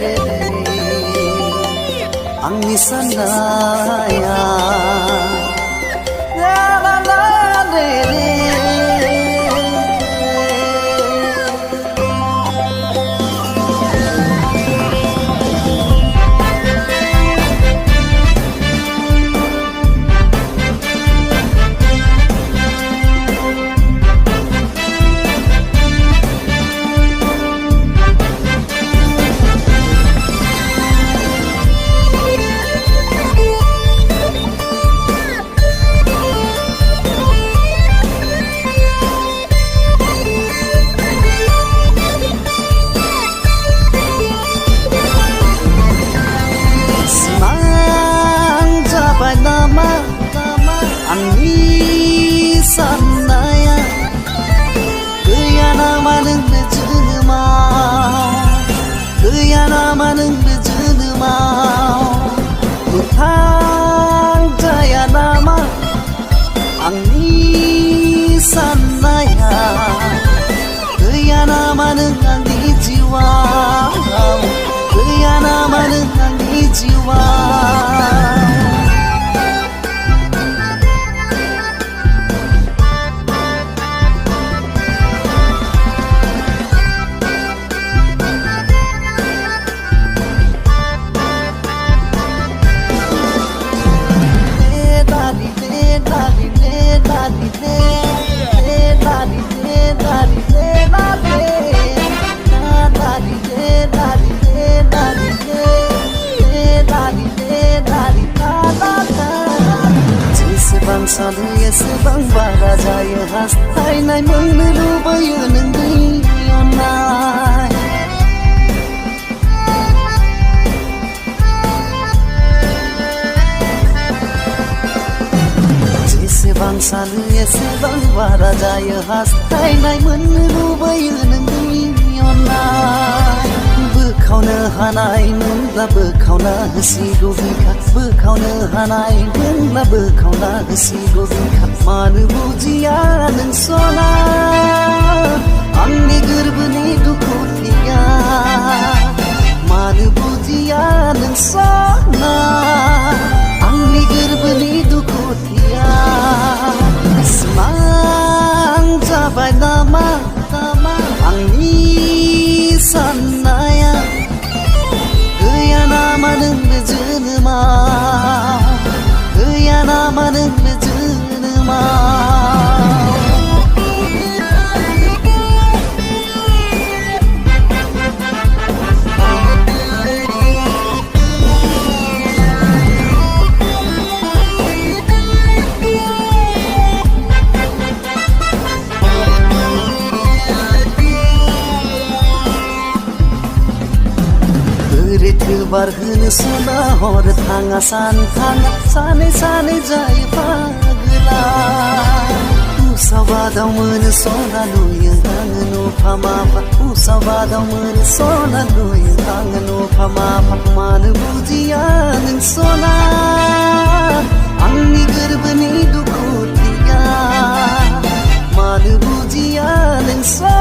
रे आंनि साननाया ला ला ला रे आंनि साननाया गैया नामा नोंनो जोनोमाव गैया नामा नोंनो जोनोमाव मोगथां जाया नामा आंनि साननाया गैया नामा नों आंनि जिउआव गैया नामा नों आंनि जिउआव जेसेबां सानो एसेबां बारा जायो हास्थायनाय मोननो लुबैयो नोंनि अननाय जेसेबां सानो एसेबां बारा जायो हास्थायनाय मोननो लुबैयो नोंनि अननाय बोखावनो हानाय मोनब्ला बोखावना होसिगौ बिखा बोखावनो हानाय मोनब्ला बोखावना होसिगौ बिखा मानो बुजिया नों सना आंनि गोरबोनि दुखुथिया मानो बुजिया नों सना आंनि गोरबोनि दुखुथिया सिमां जाबाय नामा आंनि साननाया गैया नामा नोंनो जोनोमाव गैया नामा नोंनो जोनोमाव बारहोनो सना हर थाङा सान थाङा सानै सानै जायो पागला उसाबादाव मोनो सना नुयो आङो नफा माफा उसाबादाव मोनो सना नुयो आङो नफा माफा मानो बुजिया नों सना आंनि गोरबोनि दुखुथिया मानो बुजिया नों सना